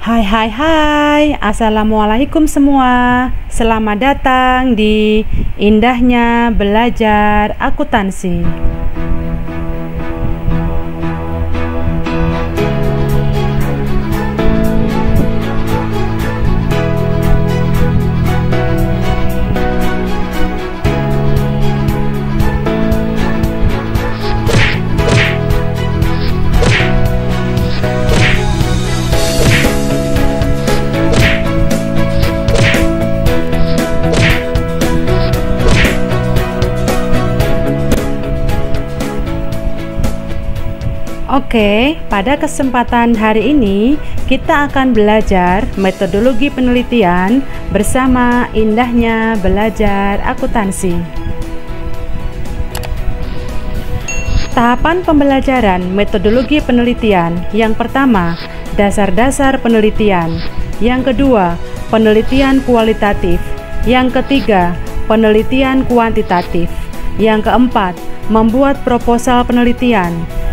Hai hai hai, Assalamualaikum semua. Selamat datang di Indahnya Belajar Akuntansi. Oke, pada kesempatan hari ini kita akan belajar metodologi penelitian bersama Indahnya Belajar Akuntansi. Tahapan pembelajaran metodologi penelitian: yang pertama, dasar-dasar penelitian; yang kedua, penelitian kualitatif; yang ketiga, penelitian kuantitatif; yang keempat, membuat proposal penelitian.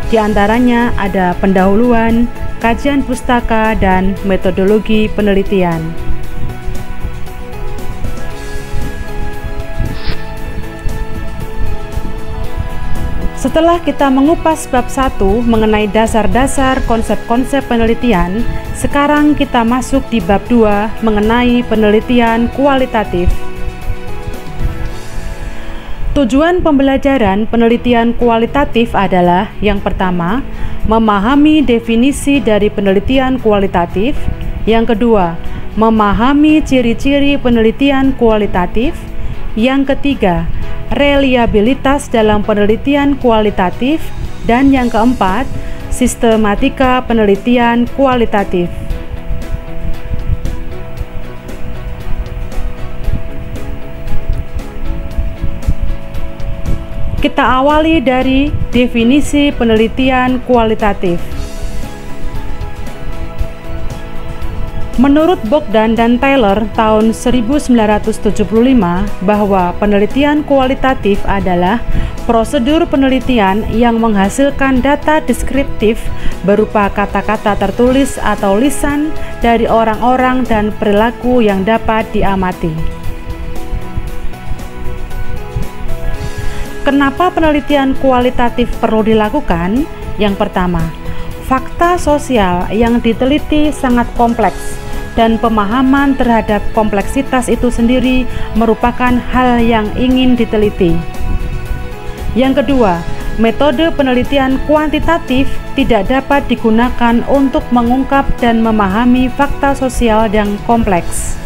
Di antaranya ada pendahuluan, kajian pustaka, dan metodologi penelitian. Setelah kita mengupas bab 1 mengenai dasar-dasar konsep-konsep penelitian, sekarang kita masuk di bab 2 mengenai penelitian kualitatif. Tujuan pembelajaran penelitian kualitatif adalah: yang pertama, memahami definisi dari penelitian kualitatif; yang kedua, memahami ciri-ciri penelitian kualitatif; yang ketiga, reliabilitas dalam penelitian kualitatif; dan yang keempat, sistematika penelitian kualitatif. Kita awali dari definisi penelitian kualitatif. Menurut Bogdan dan Taylor tahun 1975 bahwa penelitian kualitatif adalah prosedur penelitian yang menghasilkan data deskriptif berupa kata-kata tertulis atau lisan dari orang-orang dan perilaku yang dapat diamati. Kenapa penelitian kualitatif perlu dilakukan? Yang pertama, fakta sosial yang diteliti sangat kompleks dan pemahaman terhadap kompleksitas itu sendiri merupakan hal yang ingin diteliti. Yang kedua, metode penelitian kuantitatif tidak dapat digunakan untuk mengungkap dan memahami fakta sosial yang kompleks.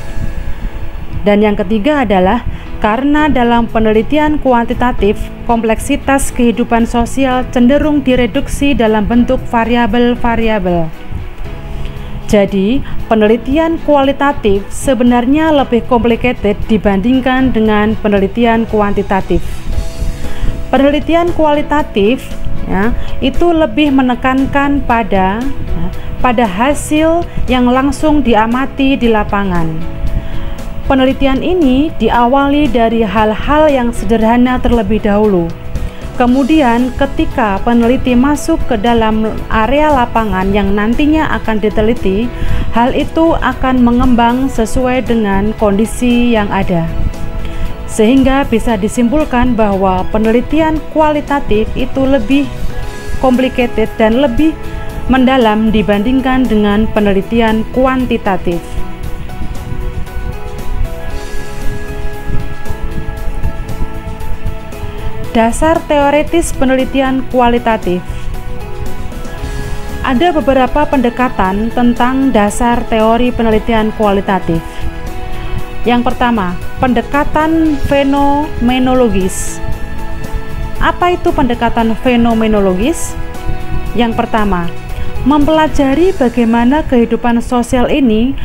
Dan yang ketiga adalah karena dalam penelitian kuantitatif, kompleksitas kehidupan sosial cenderung direduksi dalam bentuk variabel-variabel. Jadi, penelitian kualitatif sebenarnya lebih complicated dibandingkan dengan penelitian kuantitatif. Penelitian kualitatif itu lebih menekankan pada hasil yang langsung diamati di lapangan. Penelitian ini diawali dari hal-hal yang sederhana terlebih dahulu. Kemudian ketika peneliti masuk ke dalam area lapangan yang nantinya akan diteliti, hal itu akan mengembang sesuai dengan kondisi yang ada. Sehingga bisa disimpulkan bahwa penelitian kualitatif itu lebih complicated dan lebih mendalam dibandingkan dengan penelitian kuantitatif. Dasar teoretis penelitian kualitatif. Ada beberapa pendekatan tentang dasar teori penelitian kualitatif. Yang pertama, pendekatan fenomenologis. Apa itu pendekatan fenomenologis? Yang pertama, mempelajari bagaimana kehidupan sosial ini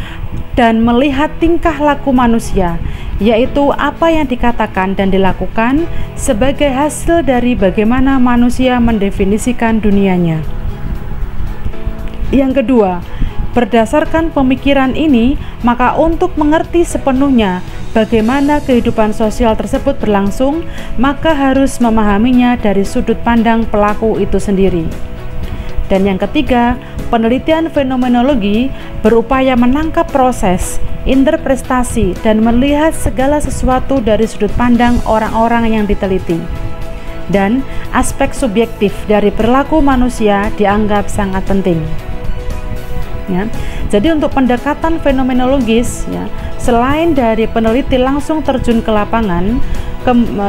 dan melihat tingkah laku manusia, yaitu apa yang dikatakan dan dilakukan sebagai hasil dari bagaimana manusia mendefinisikan dunianya. Yang kedua, berdasarkan pemikiran ini, maka untuk mengerti sepenuhnya bagaimana kehidupan sosial tersebut berlangsung, maka harus memahaminya dari sudut pandang pelaku itu sendiri. Dan yang ketiga, Penelitian fenomenologi berupaya menangkap proses, interpretasi, dan melihat segala sesuatu dari sudut pandang orang-orang yang diteliti. Dan aspek subjektif dari perilaku manusia dianggap sangat penting. Ya, jadi untuk pendekatan fenomenologis, ya, selain dari peneliti langsung terjun ke lapangan,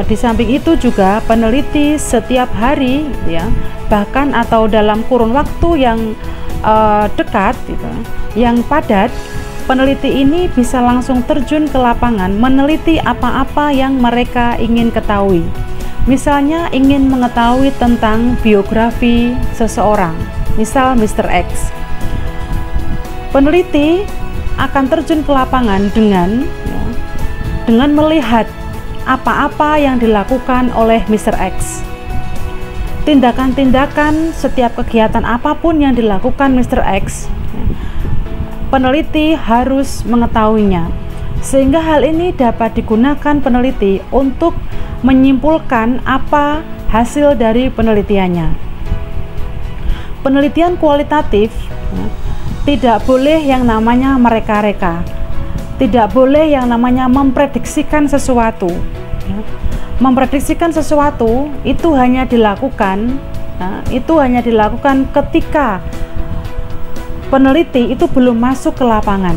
di samping itu juga peneliti setiap hari, ya, bahkan atau dalam kurun waktu yang dekat, gitu, yang padat, peneliti ini bisa langsung terjun ke lapangan, meneliti apa-apa yang mereka ingin ketahui. Misalnya ingin mengetahui tentang biografi seseorang, misal Mr. X. Peneliti akan terjun ke lapangan dengan melihat apa-apa yang dilakukan oleh Mr. X. Tindakan-tindakan setiap kegiatan apapun yang dilakukan Mr. X, peneliti harus mengetahuinya. Sehingga hal ini dapat digunakan peneliti untuk menyimpulkan apa hasil dari penelitiannya. Penelitian kualitatif tidak boleh yang namanya mereka-reka, tidak boleh yang namanya memprediksikan sesuatu. Memprediksikan sesuatu itu hanya dilakukan, ketika peneliti itu belum masuk ke lapangan.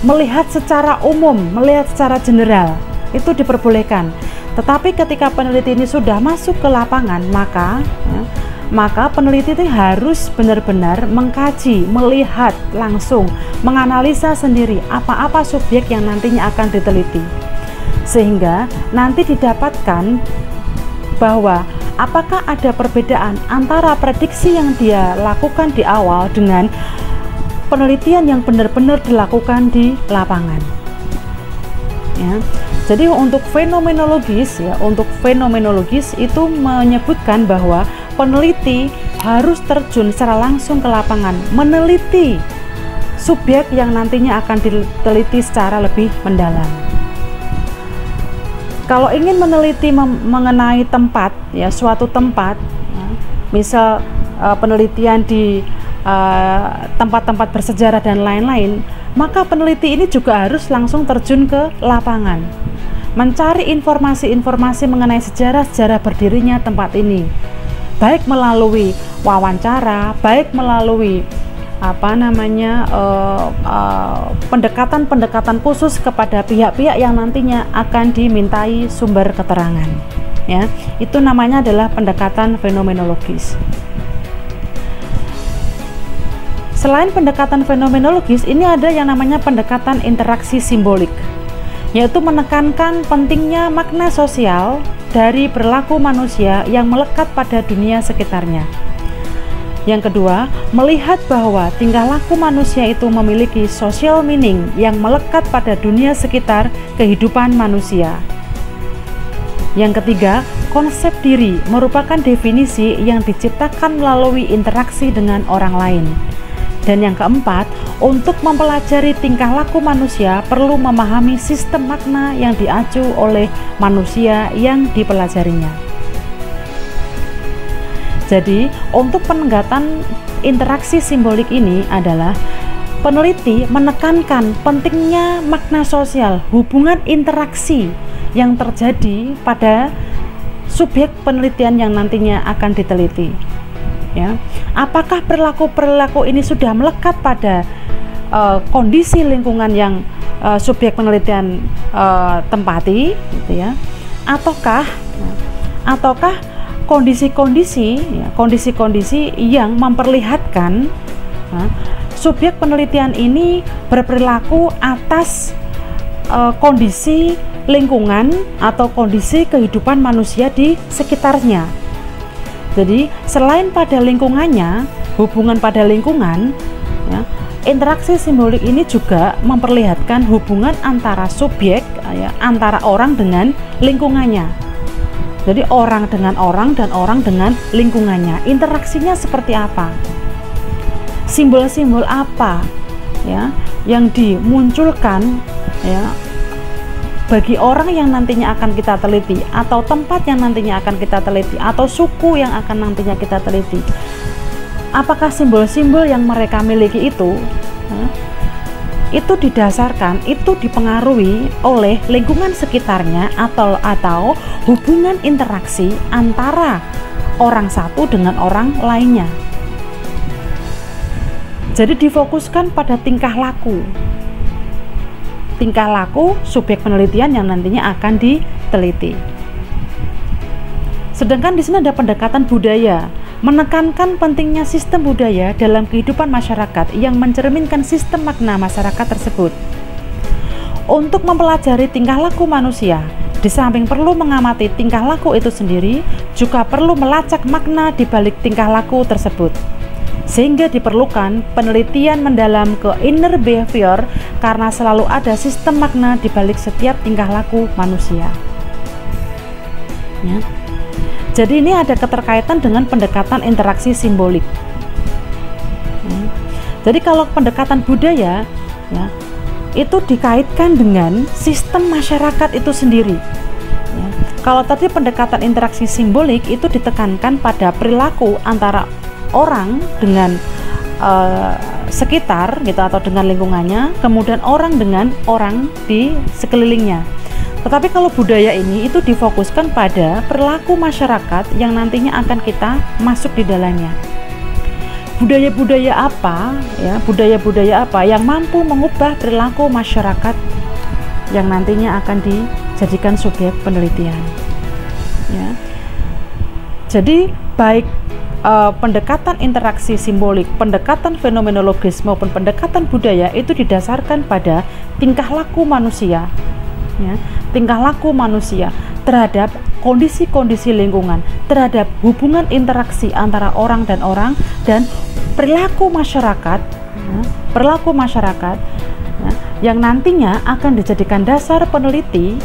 Melihat secara umum, melihat secara general itu diperbolehkan. Tetapi ketika peneliti ini sudah masuk ke lapangan, maka peneliti itu harus benar-benar mengkaji, melihat langsung, menganalisa sendiri apa-apa subjek yang nantinya akan diteliti, sehingga nanti didapatkan bahwa apakah ada perbedaan antara prediksi yang dia lakukan di awal dengan penelitian yang benar-benar dilakukan di lapangan. Ya. Jadi untuk fenomenologis itu menyebutkan bahwa peneliti harus terjun secara langsung ke lapangan, meneliti subjek yang nantinya akan diteliti secara lebih mendalam. Kalau ingin meneliti mengenai tempat, ya, suatu tempat, ya, misal penelitian di tempat-tempat bersejarah dan lain-lain, maka peneliti ini juga harus langsung terjun ke lapangan, mencari informasi-informasi mengenai sejarah berdirinya tempat ini, baik melalui wawancara, baik melalui pendekatan khusus kepada pihak-pihak yang nantinya akan dimintai sumber keterangan. Ya, itu namanya adalah pendekatan fenomenologis. Selain pendekatan fenomenologis, ini ada yang namanya pendekatan interaksi simbolik, yaitu menekankan pentingnya makna sosial dari perilaku manusia yang melekat pada dunia sekitarnya. Yang kedua, melihat bahwa tingkah laku manusia itu memiliki social meaning yang melekat pada dunia sekitar kehidupan manusia. Yang ketiga, konsep diri merupakan definisi yang diciptakan melalui interaksi dengan orang lain. Dan yang keempat, untuk mempelajari tingkah laku manusia perlu memahami sistem makna yang diacu oleh manusia yang dipelajarinya. Jadi, untuk penenggatan interaksi simbolik ini adalah peneliti menekankan pentingnya makna sosial, hubungan interaksi yang terjadi pada subjek penelitian yang nantinya akan diteliti. Ya, apakah perilaku ini sudah melekat pada kondisi lingkungan yang subjek penelitian tempati, gitu ya, ataukah kondisi-kondisi yang memperlihatkan subjek penelitian ini berperilaku atas kondisi lingkungan atau kondisi kehidupan manusia di sekitarnya. Jadi selain pada lingkungannya, hubungan pada lingkungan, ya, interaksi simbolik ini juga memperlihatkan hubungan antara subjek, ya, antara orang dengan lingkungannya. Jadi orang dengan orang dan orang dengan lingkungannya, interaksinya seperti apa, simbol-simbol apa, ya, yang dimunculkan, ya, bagi orang yang nantinya akan kita teliti, atau tempat yang nantinya akan kita teliti, atau suku yang akan nantinya kita teliti. apakah simbol-simbol yang mereka miliki itu didasarkan, itu dipengaruhi oleh lingkungan sekitarnya atau hubungan interaksi antara orang satu dengan orang lainnya. Jadi difokuskan pada tingkah laku subjek penelitian yang nantinya akan diteliti. Sedangkan di sini ada pendekatan budaya, menekankan pentingnya sistem budaya dalam kehidupan masyarakat yang mencerminkan sistem makna masyarakat tersebut. Untuk mempelajari tingkah laku manusia, di samping perlu mengamati tingkah laku itu sendiri, juga perlu melacak makna di balik tingkah laku tersebut. Sehingga diperlukan penelitian mendalam ke inner behavior karena selalu ada sistem makna di balik setiap tingkah laku manusia. Ya. Jadi ini ada keterkaitan dengan pendekatan interaksi simbolik. Jadi kalau pendekatan budaya ya, itu dikaitkan dengan sistem masyarakat itu sendiri. Ya. Kalau tadi pendekatan interaksi simbolik itu ditekankan pada perilaku antara orang dengan sekitar gitu atau dengan lingkungannya, kemudian orang dengan orang di sekelilingnya. Tetapi kalau budaya ini itu difokuskan pada perilaku masyarakat yang nantinya akan kita masuk di dalamnya. Budaya-budaya apa ya, budaya-budaya apa yang mampu mengubah perilaku masyarakat yang nantinya akan dijadikan subjek penelitian. Ya. Jadi baik pendekatan interaksi simbolik, pendekatan fenomenologis maupun pendekatan budaya itu didasarkan pada tingkah laku manusia. Ya, tingkah laku manusia terhadap kondisi-kondisi lingkungan, terhadap hubungan interaksi antara orang dan perilaku masyarakat, ya, yang nantinya akan dijadikan dasar peneliti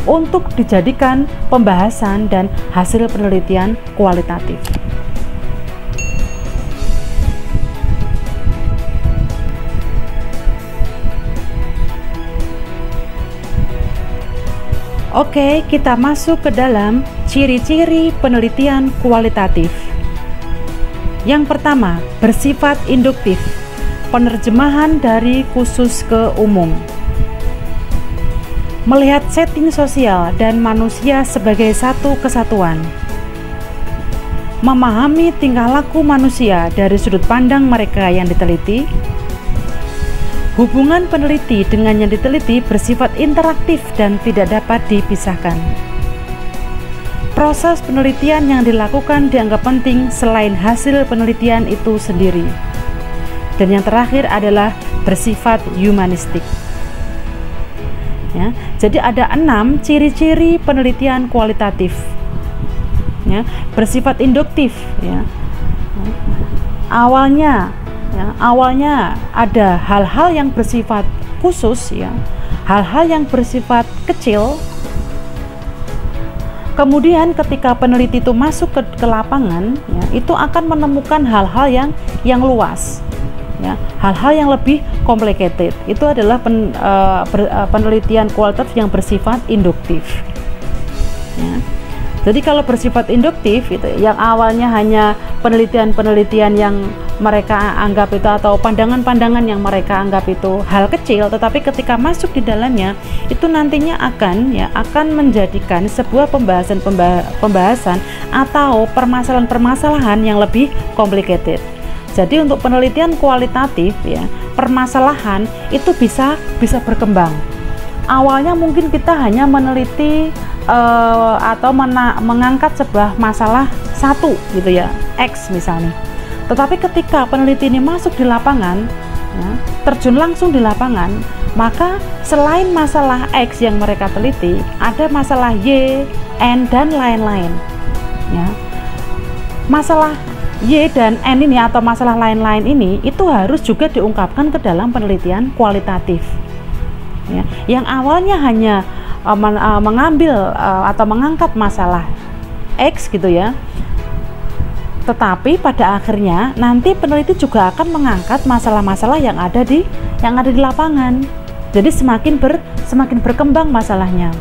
untuk dijadikan pembahasan dan hasil penelitian kualitatif. Oke, kita masuk ke dalam ciri-ciri penelitian kualitatif. Yang pertama, bersifat induktif, penerjemahan dari khusus ke umum. Melihat setting sosial dan manusia sebagai satu kesatuan. Memahami tingkah laku manusia dari sudut pandang mereka yang diteliti. Hubungan peneliti dengan yang diteliti bersifat interaktif dan tidak dapat dipisahkan. Proses penelitian yang dilakukan dianggap penting selain hasil penelitian itu sendiri. Dan yang terakhir adalah bersifat humanistik. Ya, jadi ada 6 ciri-ciri penelitian kualitatif. Ya, bersifat induktif. Ya. Awalnya ada hal-hal yang bersifat khusus, ya, hal-hal yang bersifat kecil. Kemudian ketika peneliti itu masuk ke lapangan, ya, itu akan menemukan hal-hal yang luas, ya, hal-hal yang lebih complicated. Itu adalah penelitian kualitatif yang bersifat induktif. Ya. Jadi kalau bersifat induktif itu yang awalnya hanya penelitian-penelitian yang mereka anggap itu atau pandangan-pandangan yang mereka anggap itu hal kecil, tetapi ketika masuk di dalamnya itu nantinya akan menjadikan sebuah pembahasan atau permasalahan-permasalahan yang lebih complicated. Jadi untuk penelitian kualitatif ya, permasalahan itu bisa berkembang. Awalnya mungkin kita hanya meneliti atau mengangkat sebuah masalah satu gitu ya, X misalnya. Tetapi ketika peneliti ini masuk di lapangan, ya, terjun langsung di lapangan, maka selain masalah X yang mereka teliti, ada masalah Y, N dan lain-lain. Ya. Masalah Y dan N ini atau masalah lain-lain ini itu harus juga diungkapkan ke dalam penelitian kualitatif. Ya. Yang awalnya hanya mengambil atau mengangkat masalah X gitu ya, tetapi pada akhirnya nanti peneliti juga akan mengangkat masalah-masalah yang ada di lapangan. Jadi semakin berkembang masalahnya.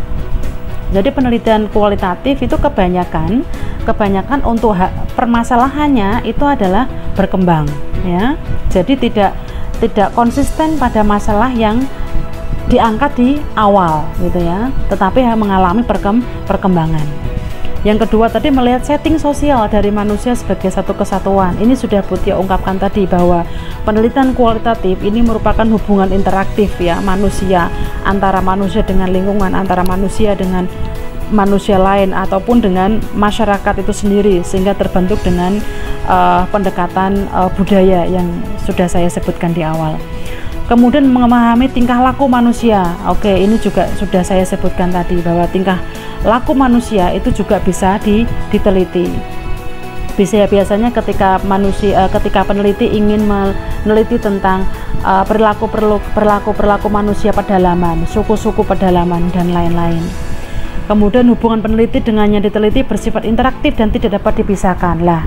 Jadi penelitian kualitatif itu kebanyakan kebanyakan untuk permasalahannya itu adalah berkembang, ya. Jadi tidak konsisten pada masalah yang diangkat di awal gitu ya, tetapi mengalami perkembangan. Yang kedua tadi melihat setting sosial dari manusia sebagai satu kesatuan. Ini sudah Putih ungkapkan tadi bahwa penelitian kualitatif ini merupakan hubungan interaktif ya, manusia, antara manusia dengan lingkungan, antara manusia dengan manusia lain ataupun dengan masyarakat itu sendiri, sehingga terbentuk dengan pendekatan budaya yang sudah saya sebutkan di awal. Kemudian memahami tingkah laku manusia. Oke, ini juga sudah saya sebutkan tadi bahwa tingkah laku manusia itu juga bisa diteliti. Biasanya ketika peneliti ingin meneliti tentang perilaku manusia pedalaman, suku-suku pedalaman dan lain-lain. Kemudian hubungan peneliti dengan yang diteliti bersifat interaktif dan tidak dapat dipisahkan. Lah,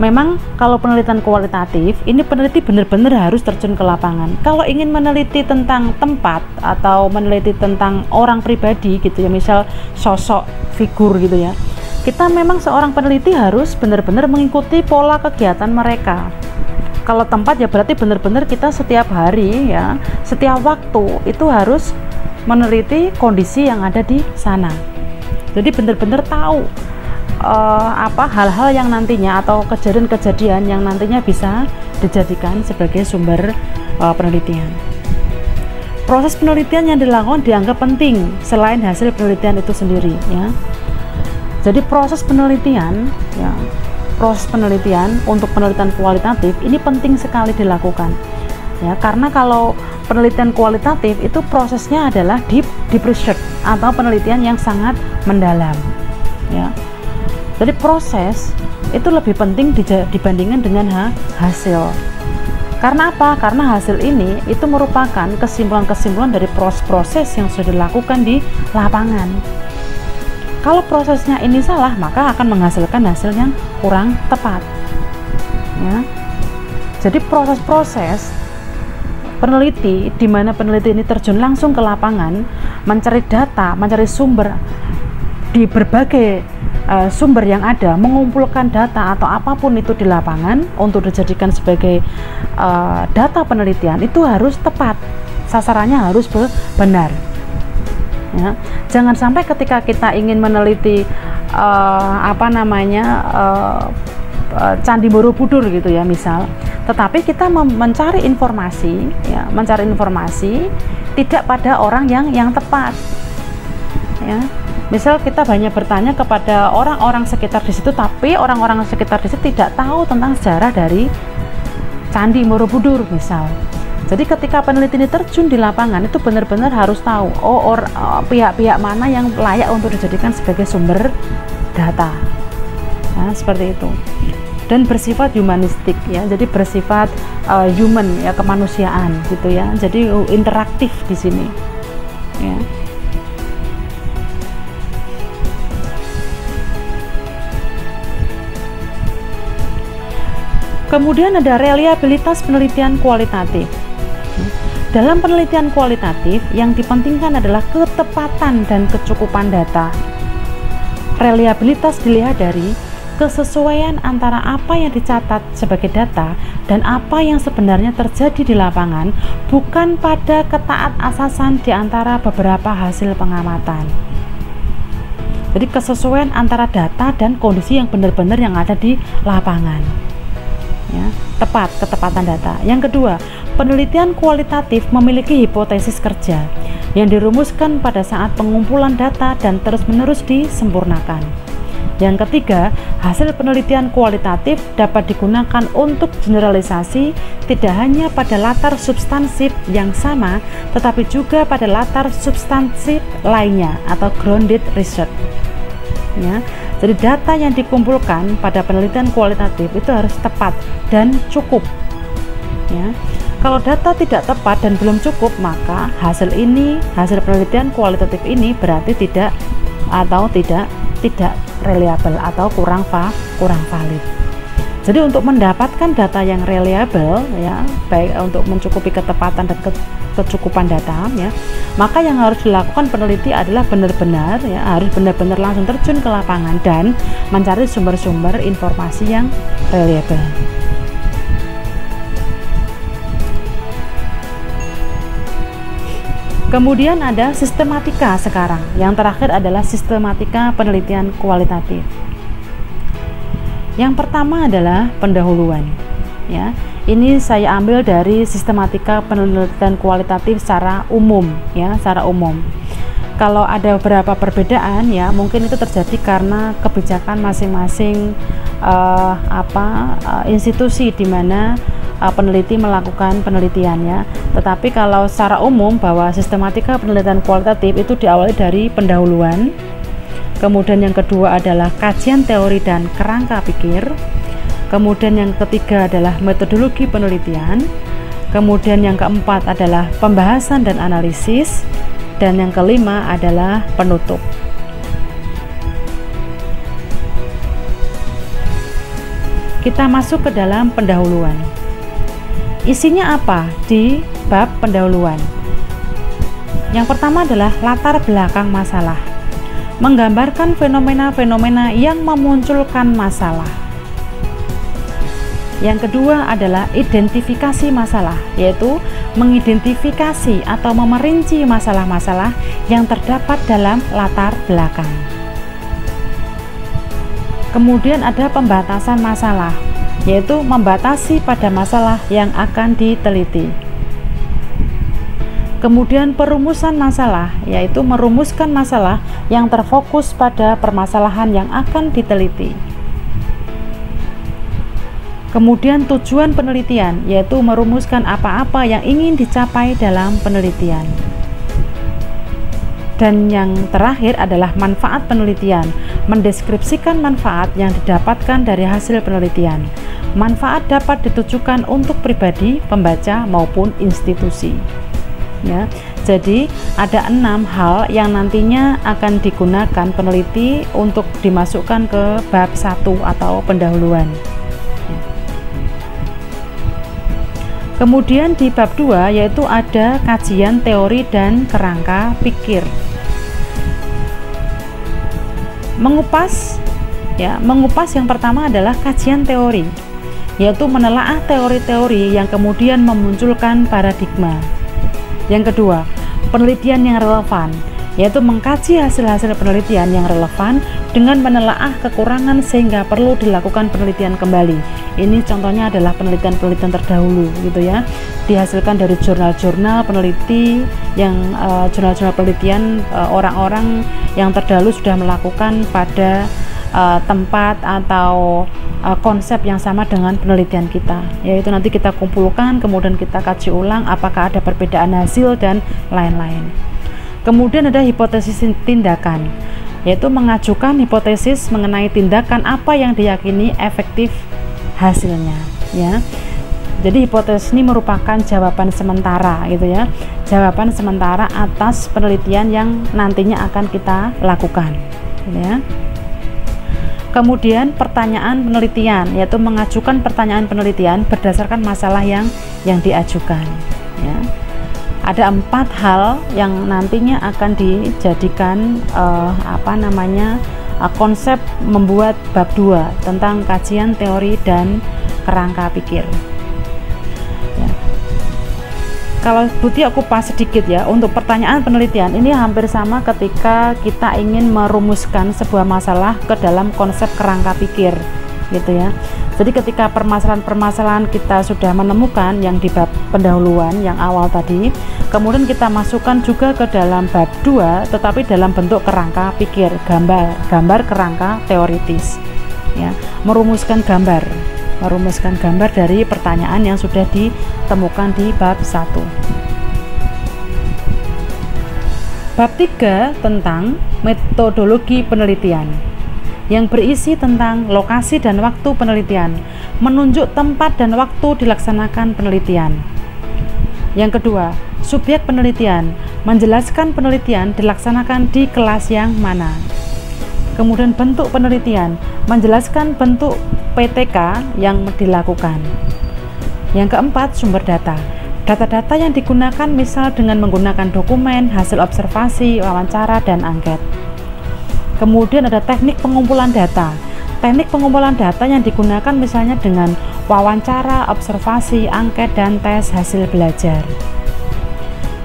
memang kalau penelitian kualitatif ini peneliti benar-benar harus terjun ke lapangan. Kalau ingin meneliti tentang tempat atau meneliti tentang orang pribadi gitu ya, misal sosok figur gitu ya, kita memang seorang peneliti harus benar-benar mengikuti pola kegiatan mereka. Kalau tempat ya berarti benar-benar kita setiap hari ya, setiap waktu itu harus meneliti kondisi yang ada di sana. Jadi benar-benar tahu hal-hal yang nantinya atau kejadian-kejadian yang nantinya bisa dijadikan sebagai sumber penelitian. Proses penelitian yang dilakukan dianggap penting selain hasil penelitian itu sendiri ya. Jadi proses penelitian untuk penelitian kualitatif ini penting sekali dilakukan ya, karena kalau penelitian kualitatif itu prosesnya adalah deep research atau penelitian yang sangat mendalam ya. Jadi proses itu lebih penting dibandingkan dengan hasil. Karena apa? Karena hasil ini itu merupakan kesimpulan-kesimpulan dari proses yang sudah dilakukan di lapangan. Kalau prosesnya ini salah, maka akan menghasilkan hasil yang kurang tepat. Ya. Jadi proses-proses peneliti, di mana peneliti ini terjun langsung ke lapangan, mencari data, mencari sumber di berbagai sumber yang ada, mengumpulkan data atau apapun itu di lapangan untuk dijadikan sebagai data penelitian, itu harus tepat, sasarannya harus benar ya. Jangan sampai ketika kita ingin meneliti Candi Borobudur gitu ya misal, tetapi kita mencari informasi tidak pada orang yang tepat ya. Misal kita banyak bertanya kepada orang-orang sekitar di situ, tapi orang-orang sekitar di situ tidak tahu tentang sejarah dari Candi Borobudur misal. Jadi ketika peneliti ini terjun di lapangan itu benar-benar harus tahu pihak-pihak mana yang layak untuk dijadikan sebagai sumber data. Nah, seperti itu. Dan bersifat humanistik ya, jadi bersifat human ya, kemanusiaan gitu ya. Jadi interaktif di sini. Ya. Kemudian ada reliabilitas penelitian kualitatif. Dalam penelitian kualitatif yang dipentingkan adalah ketepatan dan kecukupan data. Reliabilitas dilihat dari kesesuaian antara apa yang dicatat sebagai data dan apa yang sebenarnya terjadi di lapangan, bukan pada ketaat-asasan di antara beberapa hasil pengamatan. Jadi kesesuaian antara data dan kondisi yang benar-benar yang ada di lapangan. Ya, ketepatan data. Yang kedua, penelitian kualitatif memiliki hipotesis kerja yang dirumuskan pada saat pengumpulan data dan terus-menerus disempurnakan. Yang ketiga, hasil penelitian kualitatif dapat digunakan untuk generalisasi tidak hanya pada latar substansif yang sama, tetapi juga pada latar substansif lainnya atau grounded research. Ya, jadi data yang dikumpulkan pada penelitian kualitatif itu harus tepat dan cukup. Ya, kalau data tidak tepat dan belum cukup, maka hasil penelitian kualitatif ini berarti tidak reliable atau kurang valid. Jadi untuk mendapatkan data yang reliable ya, baik untuk mencukupi ketepatan dan kecukupan data ya, maka yang harus dilakukan peneliti adalah benar-benar ya, harus benar-benar langsung terjun ke lapangan dan mencari sumber-sumber informasi yang reliable. Kemudian ada sistematika sekarang. Yang terakhir adalah sistematika penelitian kualitatif. Yang pertama adalah pendahuluan. Ya, ini saya ambil dari sistematika penelitian kualitatif secara umum, ya, secara umum. Kalau ada beberapa perbedaan, ya, mungkin itu terjadi karena kebijakan masing-masing institusi di mana peneliti melakukan penelitiannya. Tetapi kalau secara umum bahwa sistematika penelitian kualitatif itu diawali dari pendahuluan, kemudian yang kedua adalah kajian teori dan kerangka pikir, kemudian yang ketiga adalah metodologi penelitian, kemudian yang keempat adalah pembahasan dan analisis, dan yang kelima adalah penutup. Kita masuk ke dalam pendahuluan. Isinya apa di bab pendahuluan? Yang pertama adalah latar belakang masalah, menggambarkan fenomena-fenomena yang memunculkan masalah. Yang kedua adalah identifikasi masalah, yaitu mengidentifikasi atau memerinci masalah-masalah yang terdapat dalam latar belakang. Kemudian ada pembatasan masalah, yaitu membatasi pada masalah yang akan diteliti. Kemudian perumusan masalah, yaitu merumuskan masalah yang terfokus pada permasalahan yang akan diteliti. Kemudian tujuan penelitian, yaitu merumuskan apa-apa yang ingin dicapai dalam penelitian. Dan yang terakhir adalah manfaat penelitian, mendeskripsikan manfaat yang didapatkan dari hasil penelitian. Manfaat dapat ditujukan untuk pribadi, pembaca, maupun institusi. Ya, jadi ada 6 hal yang nantinya akan digunakan peneliti untuk dimasukkan ke bab 1 atau pendahuluan. Kemudian di bab 2 yaitu ada kajian teori dan kerangka pikir. Mengupas yang pertama adalah kajian teori, yaitu menelaah teori-teori yang kemudian memunculkan paradigma. Yang kedua, penelitian yang relevan, yaitu mengkaji hasil-hasil penelitian yang relevan dengan menelaah kekurangan sehingga perlu dilakukan penelitian kembali. Ini contohnya adalah penelitian-penelitian terdahulu gitu ya, dihasilkan dari jurnal-jurnal peneliti yang jurnal-jurnal penelitian orang-orang yang terdahulu sudah melakukan pada tempat atau konsep yang sama dengan penelitian kita, yaitu nanti kita kumpulkan, kemudian kita kaji ulang apakah ada perbedaan hasil dan lain-lain. Kemudian ada hipotesis tindakan, yaitu mengajukan hipotesis mengenai tindakan apa yang diyakini efektif hasilnya, ya. Jadi hipotesis ini merupakan jawaban sementara gitu ya, jawaban sementara atas penelitian yang nantinya akan kita lakukan gitu ya. Kemudian pertanyaan penelitian, yaitu mengajukan pertanyaan penelitian berdasarkan masalah yang diajukan ya. Ada 4 hal yang nantinya akan dijadikan konsep membuat bab 2 tentang kajian teori dan kerangka pikir ya. Kalau Butia kupas sedikit ya, untuk pertanyaan penelitian ini hampir sama ketika kita ingin merumuskan sebuah masalah ke dalam konsep kerangka pikir gitu ya. Jadi ketika permasalahan-permasalahan kita sudah menemukan yang di bab pendahuluan yang awal tadi, kemudian kita masukkan juga ke dalam bab 2 tetapi dalam bentuk kerangka pikir, gambar kerangka teoritis ya, merumuskan gambar dari pertanyaan yang sudah ditemukan di bab 1. Bab 3 tentang metodologi penelitian, yang berisi tentang lokasi dan waktu penelitian, menunjuk tempat dan waktu dilaksanakan penelitian. Yang kedua, subjek penelitian, menjelaskan penelitian dilaksanakan di kelas yang mana. Kemudian bentuk penelitian, menjelaskan bentuk PTK yang dilakukan. Yang keempat, sumber data. Data-data yang digunakan misal dengan menggunakan dokumen, hasil observasi, wawancara, dan angket. Kemudian ada teknik pengumpulan data. Teknik pengumpulan data yang digunakan misalnya dengan wawancara, observasi, angket, dan tes hasil belajar.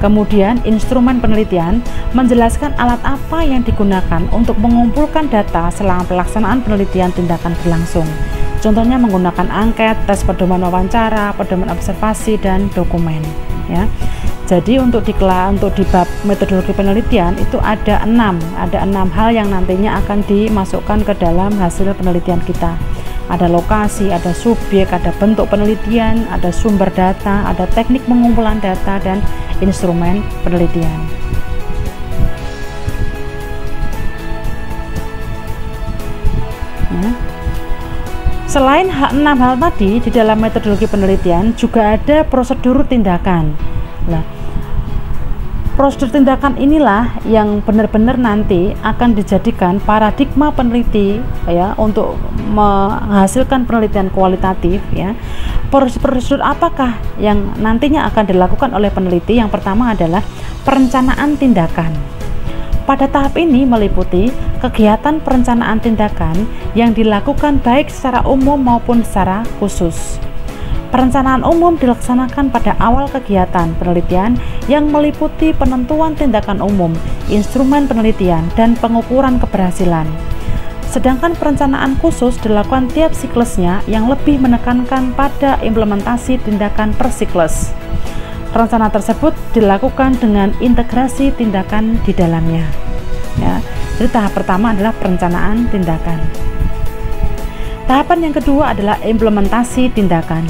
Kemudian instrumen penelitian menjelaskan alat apa yang digunakan untuk mengumpulkan data selama pelaksanaan penelitian tindakan berlangsung. Contohnya menggunakan angket, tes pedoman wawancara, pedoman observasi, dan dokumen. Ya. Jadi untuk di bab metodologi penelitian itu ada enam hal yang nantinya akan dimasukkan ke dalam hasil penelitian kita. Ada lokasi, ada subjek, ada bentuk penelitian, ada sumber data, ada teknik pengumpulan data, dan instrumen penelitian. Ya. Selain 6 hal tadi, di dalam metodologi penelitian juga ada prosedur tindakan. Nah, prosedur tindakan inilah yang benar-benar nanti akan dijadikan paradigma peneliti ya untuk menghasilkan penelitian kualitatif ya. Prosedur apakah yang nantinya akan dilakukan oleh peneliti? Yang pertama adalah perencanaan tindakan. Pada tahap ini meliputi kegiatan perencanaan tindakan yang dilakukan baik secara umum maupun secara khusus. Perencanaan umum dilaksanakan pada awal kegiatan penelitian yang meliputi penentuan tindakan umum, instrumen penelitian, dan pengukuran keberhasilan. Sedangkan perencanaan khusus dilakukan tiap siklusnya yang lebih menekankan pada implementasi tindakan per siklus. Rencana tersebut dilakukan dengan integrasi tindakan di dalamnya. Ya, jadi tahap pertama adalah perencanaan tindakan. Tahapan yang kedua adalah implementasi tindakan.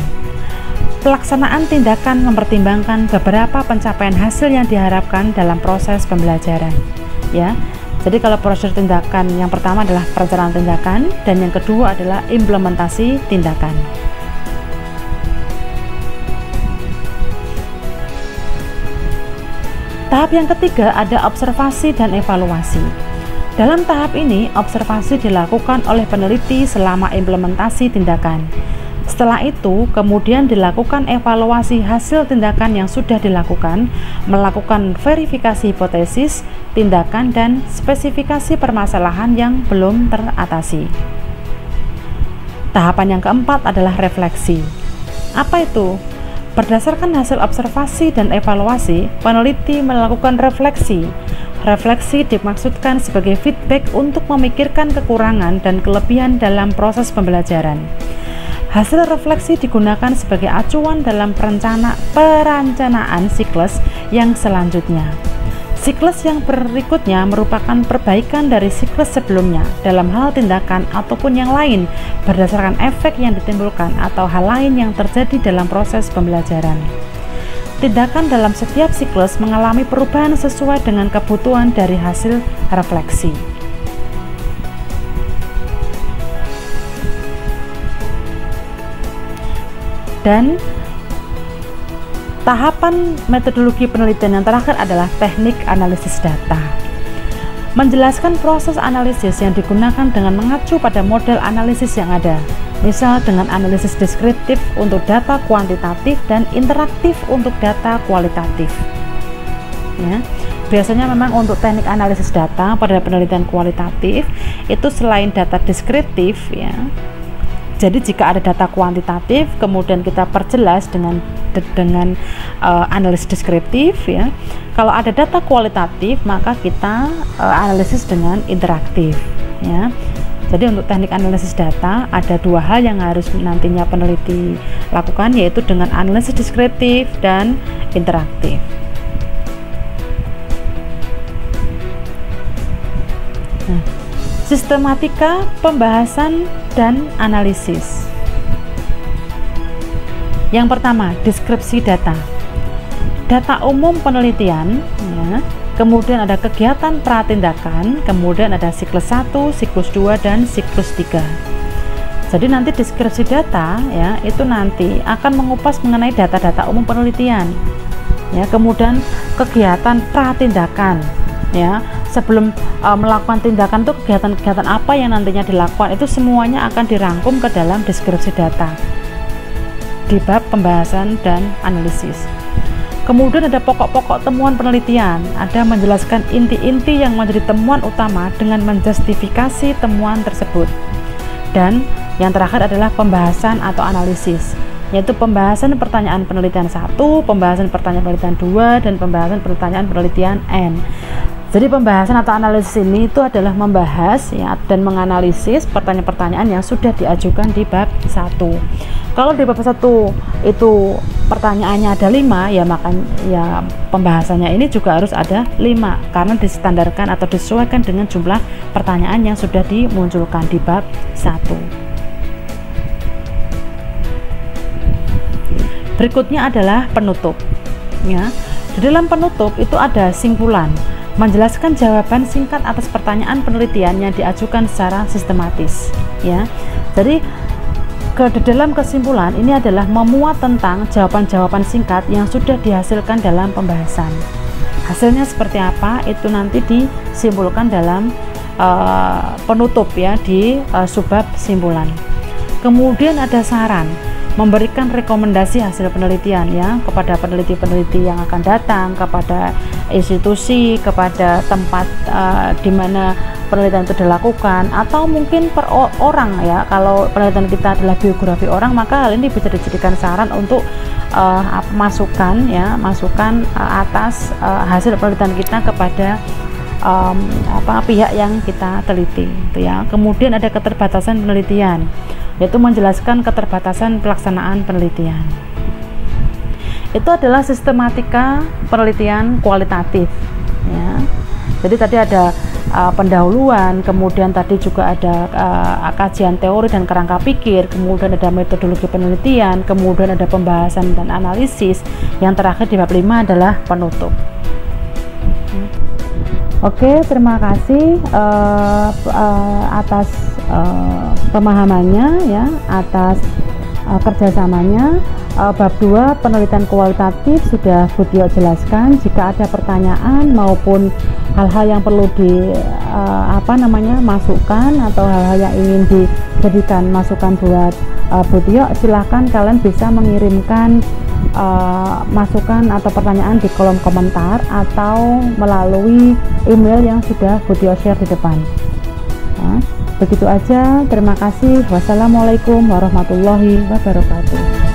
Pelaksanaan tindakan mempertimbangkan beberapa pencapaian hasil yang diharapkan dalam proses pembelajaran. Ya, jadi kalau prosedur tindakan yang pertama adalah perencanaan tindakan dan yang kedua adalah implementasi tindakan. Tahap yang ketiga ada observasi dan evaluasi. Dalam tahap ini, observasi dilakukan oleh peneliti selama implementasi tindakan. Setelah itu, kemudian dilakukan evaluasi hasil tindakan yang sudah dilakukan, melakukan verifikasi hipotesis, tindakan, dan spesifikasi permasalahan yang belum teratasi. Tahapan yang keempat adalah refleksi. Apa itu? Berdasarkan hasil observasi dan evaluasi, peneliti melakukan refleksi. Refleksi dimaksudkan sebagai feedback untuk memikirkan kekurangan dan kelebihan dalam proses pembelajaran. Hasil refleksi digunakan sebagai acuan dalam perencanaan siklus yang selanjutnya. Siklus yang berikutnya merupakan perbaikan dari siklus sebelumnya dalam hal tindakan ataupun yang lain berdasarkan efek yang ditimbulkan atau hal lain yang terjadi dalam proses pembelajaran. Tindakan dalam setiap siklus mengalami perubahan sesuai dengan kebutuhan dari hasil refleksi. Dan tahapan metodologi penelitian yang terakhir adalah teknik analisis data. Menjelaskan proses analisis yang digunakan dengan mengacu pada model analisis yang ada, misal dengan analisis deskriptif untuk data kuantitatif dan interaktif untuk data kualitatif. Ya, biasanya memang untuk teknik analisis data pada penelitian kualitatif itu selain data deskriptif ya. Jadi jika ada data kuantitatif, kemudian kita perjelas dengan analisis deskriptif ya. Kalau ada data kualitatif, maka kita analisis dengan interaktif ya. Jadi untuk teknik analisis data ada dua hal yang harus nantinya peneliti lakukan, yaitu dengan analisis deskriptif dan interaktif. Nah, sistematika pembahasan dan analisis. Yang pertama, deskripsi data. Data umum penelitian ya. Kemudian ada kegiatan pratindakan, kemudian ada siklus 1, siklus 2, dan siklus 3. Jadi nanti deskripsi data ya, itu nanti akan mengupas mengenai data-data umum penelitian. Ya, kemudian kegiatan pratindakan ya, sebelum melakukan tindakan itu kegiatan-kegiatan apa yang nantinya dilakukan, itu semuanya akan dirangkum ke dalam deskripsi data di bab pembahasan dan analisis. Kemudian ada pokok-pokok temuan penelitian, ada menjelaskan inti-inti yang menjadi temuan utama dengan menjustifikasi temuan tersebut. Dan yang terakhir adalah pembahasan atau analisis, yaitu pembahasan pertanyaan penelitian 1, pembahasan pertanyaan penelitian 2, dan pembahasan pertanyaan penelitian N. Jadi pembahasan atau analisis ini itu adalah membahas ya dan menganalisis pertanyaan-pertanyaan yang sudah diajukan di bab 1. Kalau di bab 1 itu pertanyaannya ada 5, ya maka ya pembahasannya ini juga harus ada 5 karena distandarkan atau disesuaikan dengan jumlah pertanyaan yang sudah dimunculkan di bab 1. Berikutnya adalah penutup. Ya, di dalam penutup itu ada simpulan, menjelaskan jawaban singkat atas pertanyaan penelitian yang diajukan secara sistematis. Ya, jadi di dalam kesimpulan ini adalah memuat tentang jawaban-jawaban singkat yang sudah dihasilkan dalam pembahasan. Hasilnya seperti apa itu nanti disimpulkan dalam penutup ya di subbab simpulan. Kemudian ada saran, memberikan rekomendasi hasil penelitian ya kepada peneliti-peneliti yang akan datang, kepada institusi, kepada tempat di mana penelitian itu dilakukan, atau mungkin per orang ya. Kalau penelitian kita adalah biografi orang, maka hal ini bisa dijadikan saran untuk masukan ya, masukan atas hasil penelitian kita kepada pihak yang kita teliti itu ya. Kemudian ada keterbatasan penelitian, yaitu menjelaskan keterbatasan pelaksanaan penelitian. Itu adalah sistematika penelitian kualitatif ya. Jadi tadi ada pendahuluan, kemudian tadi juga ada kajian teori dan kerangka pikir, kemudian ada metodologi penelitian, kemudian ada pembahasan dan analisis, yang terakhir di bab 5 adalah penutup. Oke, terima kasih atas pemahamannya ya, atas kerjasamanya. Bab 2 penelitian kualitatif sudah Budio jelaskan. Jika ada pertanyaan maupun hal-hal yang perlu masukkan atau hal-hal yang ingin dijadikan masukan buat Budio, silahkan kalian bisa mengirimkan masukan atau pertanyaan di kolom komentar atau melalui email yang sudah Budio share di depan. Begitu aja, terima kasih. Wassalamualaikum warahmatullahi wabarakatuh.